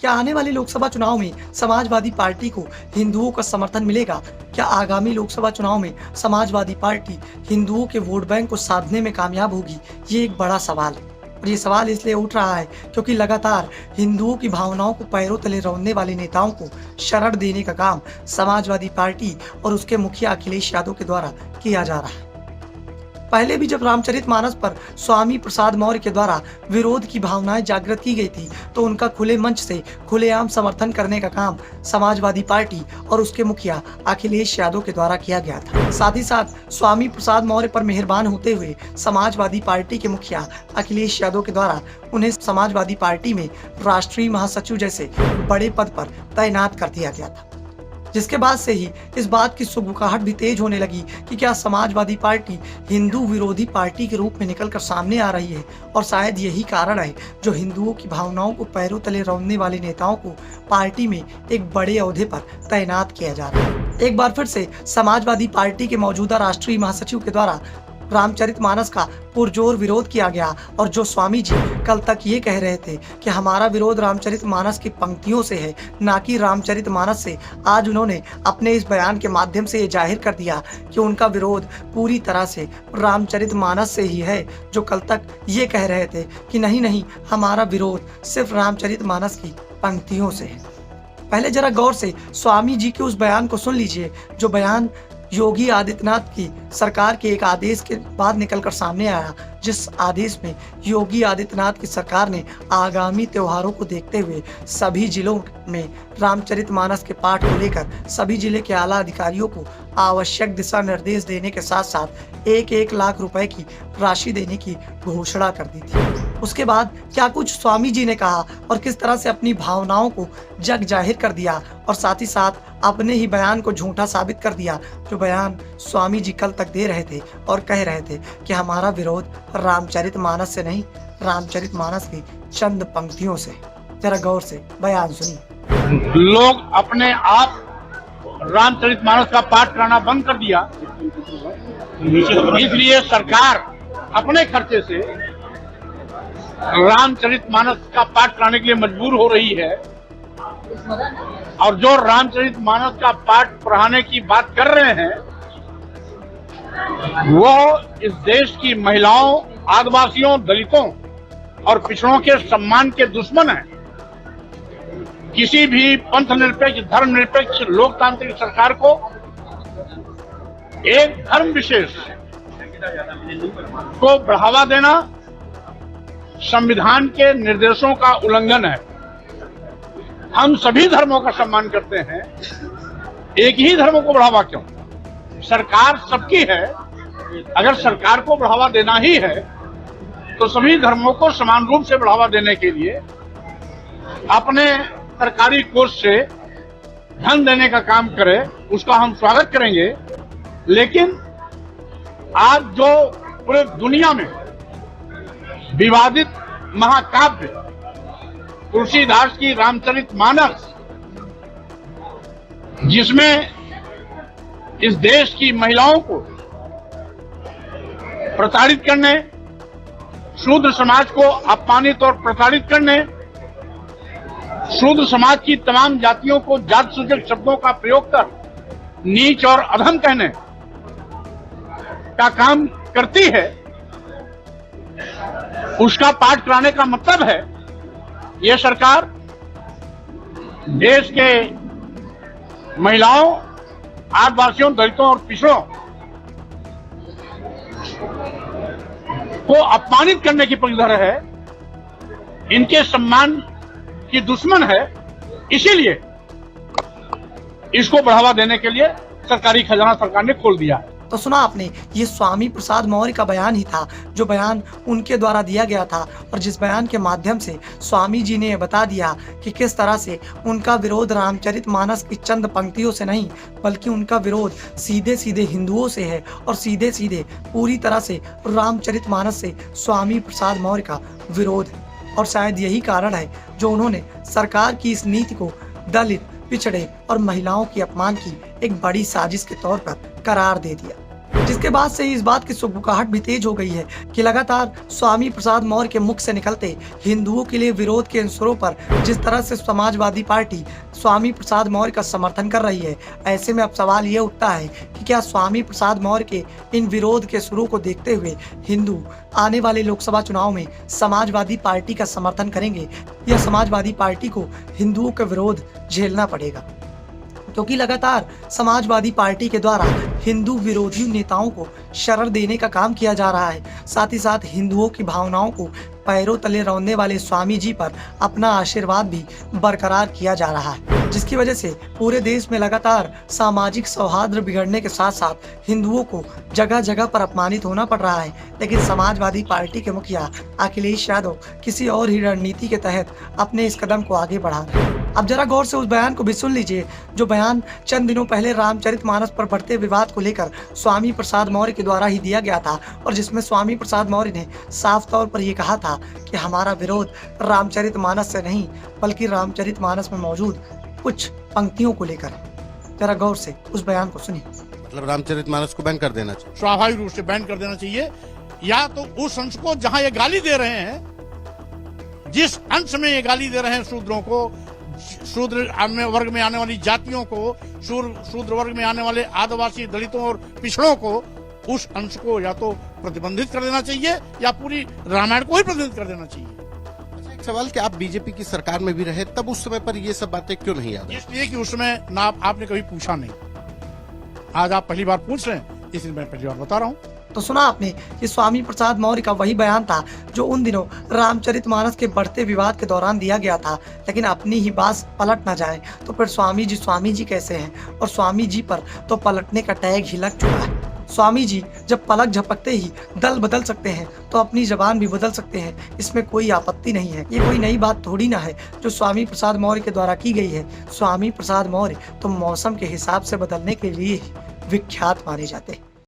क्या आने वाले लोकसभा चुनाव में समाजवादी पार्टी को हिंदुओं का समर्थन मिलेगा? क्या आगामी लोकसभा चुनाव में समाजवादी पार्टी हिंदुओं के वोट बैंक को साधने में कामयाब होगी? ये एक बड़ा सवाल है और ये सवाल इसलिए उठ रहा है क्योंकि लगातार हिंदुओं की भावनाओं को पैरों तले रौंदने वाले नेताओं को शरण देने का काम समाजवादी पार्टी और उसके मुखिया अखिलेश यादव के द्वारा किया जा रहा है। पहले भी जब रामचरितमानस पर स्वामी प्रसाद मौर्य के द्वारा विरोध की भावनाएं जागृत की गई थी तो उनका खुले मंच से खुलेआम समर्थन करने का काम समाजवादी पार्टी और उसके मुखिया अखिलेश यादव के द्वारा किया गया था। साथ ही साथ स्वामी प्रसाद मौर्य पर मेहरबान होते हुए समाजवादी पार्टी के मुखिया अखिलेश यादव के द्वारा उन्हें समाजवादी पार्टी में राष्ट्रीय महासचिव जैसे बड़े पद पर तैनात कर दिया गया था, जिसके बाद से ही इस बात की सुगबुगाहट भी तेज होने लगी कि क्या समाजवादी पार्टी हिंदू विरोधी पार्टी के रूप में निकलकर सामने आ रही है और शायद यही कारण है जो हिंदुओं की भावनाओं को पैरों तले रौंदने वाले नेताओं को पार्टी में एक बड़े ओहदे पर तैनात किया जा रहा है। एक बार फिर से समाजवादी पार्टी के मौजूदा राष्ट्रीय महासचिव के द्वारा रामचरितमानस का पुरजोर विरोध किया गया और जो स्वामी जी कल तक ये कह रहे थे कि हमारा विरोध रामचरितमानस की पंक्तियों से है ना कि रामचरितमानस से, आज उन्होंने अपने इस बयान के माध्यम से ये जाहिर कर दिया कि उनका विरोध पूरी तरह से रामचरितमानस से ही है। जो कल तक ये कह रहे थे कि नहीं हमारा विरोध सिर्फ रामचरितमानस की पंक्तियों से है। पहले जरा गौर से स्वामी जी के उस बयान को सुन लीजिए, जो बयान योगी आदित्यनाथ की सरकार के एक आदेश के बाद निकलकर सामने आया, जिस आदेश में योगी आदित्यनाथ की सरकार ने आगामी त्योहारों को देखते हुए सभी जिलों में रामचरितमानस के पाठ को लेकर सभी जिले के आला अधिकारियों को आवश्यक दिशा निर्देश देने के साथ साथ 1-1 लाख रुपए की राशि देने की घोषणा कर दी थी। उसके बाद क्या कुछ स्वामी जी ने कहा और किस तरह से अपनी भावनाओं को जग जाहिर कर दिया और साथ ही साथ अपने ही बयान को झूठा साबित कर दिया। जो बयान स्वामी जी कल तक दे रहे थे और कह रहे थे कि हमारा विरोध रामचरितमानस से नहीं, रामचरितमानस की चंद पंक्तियों से। जरा गौर से बयान सुनिए। लोग अपने आप रामचरितमानस का पाठ कराना बंद कर दिया, इसलिए सरकार अपने खर्चे से रामचरितमानस का पाठ कराने के लिए मजबूर हो रही है। और जो रामचरितमानस का पाठ पढ़ाने की बात कर रहे हैं वो इस देश की महिलाओं, आदिवासियों, दलितों और पिछड़ों के सम्मान के दुश्मन हैं। किसी भी पंथ निरपेक्ष, धर्म निरपेक्ष, लोकतांत्रिक सरकार को एक धर्म विशेष को बढ़ावा देना संविधान के निर्देशों का उल्लंघन है। हम सभी धर्मों का सम्मान करते हैं, एक ही धर्म को बढ़ावा क्यों? सरकार सबकी है, अगर सरकार को बढ़ावा देना ही है तो सभी धर्मों को समान रूप से बढ़ावा देने के लिए अपने सरकारी कोष से धन देने का काम करे, उसका हम स्वागत करेंगे। लेकिन आज जो पूरे दुनिया में विवादित महाकाव्य तुलसीदास की रामचरितमानस, जिसमें इस देश की महिलाओं को प्रताड़ित करने, शूद्र समाज को अपमानित और प्रताड़ित करने, शूद्र समाज की तमाम जातियों को जात सूचक शब्दों का प्रयोग कर नीच और अधम कहने का काम करती है, उसका पाठ कराने का मतलब है यह सरकार देश के महिलाओं, आदिवासियों, दलितों और पिछड़ों को अपमानित करने की पक्षधर है, इनके सम्मान की दुश्मन है। इसीलिए इसको बढ़ावा देने के लिए सरकारी खजाना सरकार ने खोल दिया है। तो सुना आपने, ये स्वामी प्रसाद मौर्य का बयान ही था, जो बयान उनके द्वारा दिया गया था और जिस बयान के माध्यम से स्वामी जी ने बता दिया कि किस तरह से उनका विरोध रामचरितमानस की चंद पंक्तियों से नहीं, बल्कि उनका विरोध सीधे सीधे हिंदुओं से है और सीधे सीधे पूरी तरह से रामचरितमानस से स्वामी प्रसाद मौर्य का विरोध है। और शायद यही कारण है जो उन्होंने सरकार की इस नीति को दलित, पिछड़े और महिलाओं के अपमान की एक बड़ी साजिश के तौर पर करार दे दिया। जिसके बाद से ही इस बात की सुगबुगाहट भी तेज हो गई है कि लगातार स्वामी प्रसाद मौर्य के मुख से निकलते हिंदुओं के लिए विरोध के अंसुरों पर जिस तरह से समाजवादी पार्टी स्वामी प्रसाद मौर्य का समर्थन कर रही है, ऐसे में अब सवाल ये उठता है कि क्या स्वामी प्रसाद मौर्य के इन विरोध के सुरों को देखते हुए हिंदू आने वाले लोकसभा चुनाव में समाजवादी पार्टी का समर्थन करेंगे या समाजवादी पार्टी को हिंदुओं का विरोध झेलना पड़ेगा, क्योंकि लगातार समाजवादी पार्टी के द्वारा हिंदू विरोधी नेताओं को शरण देने का काम किया जा रहा है। साथ ही साथ हिंदुओं की भावनाओं को पैरों तले रौंदने वाले स्वामी जी पर अपना आशीर्वाद भी बरकरार किया जा रहा है, जिसकी वजह से पूरे देश में लगातार सामाजिक सौहार्द बिगड़ने के साथ साथ हिंदुओं को जगह जगह पर अपमानित होना पड़ रहा है। लेकिन समाजवादी पार्टी के मुखिया अखिलेश यादव किसी और ही रणनीति के तहत अपने इस कदम को आगे बढ़ा रहे हैं। अब जरा गौर से उस बयान को भी सुन लीजिए, जो बयान चंद दिनों पहले रामचरितमानस पर बढ़ते विवाद को लेकर स्वामी प्रसाद मौर्य के द्वारा ही दिया गया था, और जिसमें स्वामी प्रसाद मौर्य ने साफ तौर पर यह कहा था कि हमारा विरोध रामचरितमानस से नहीं बल्कि रामचरितमानस में मौजूद कुछ पंक्तियों को लेकर है। जरा गौर से उस बयान को सुनिए। मतलब रामचरितमानस को बैन कर देना चाहिए, स्वाभाविक रूप से बैन कर देना चाहिए, या तो उस अंश को जहां ये गाली दे रहे हैं, जिस अंश में ये गाली दे रहे हैं शूद्रों को, शूद्र वर्ग में आने वाली जातियों को, शूद्र वर्ग में आने वाले आदिवासी, दलितों और पिछड़ों को, उस अंश को या तो प्रतिबंधित कर देना चाहिए या पूरी रामायण को ही प्रतिबंधित कर देना चाहिए। एक सवाल कि आप बीजेपी की सरकार में भी रहे, तब उस समय पर ये सब बातें क्यों नहीं याद? इसलिए कि उस समय ना आपने कभी पूछा नहीं, आज आप पहली बार पूछ रहे हैं, इसलिए मैं पहली बार बता रहा हूँ। तो सुना आपने, ये स्वामी प्रसाद मौर्य का वही बयान था जो उन दिनों रामचरितमानस के बढ़ते विवाद के दौरान दिया गया था। लेकिन अपनी ही बात पलट ना जाए तो फिर स्वामी जी कैसे हैं, और स्वामी जी पर तो पलटने का टैग ही लग चुका है। स्वामी जी जब पलक झपकते ही दल बदल सकते हैं तो अपनी जबान भी बदल सकते हैं, इसमें कोई आपत्ति नहीं है। ये कोई नई बात थोड़ी ना है जो स्वामी प्रसाद मौर्य के द्वारा की गई है। स्वामी प्रसाद मौर्य तो मौसम के हिसाब से बदलने के लिए ही विख्यात माने जाते हैं।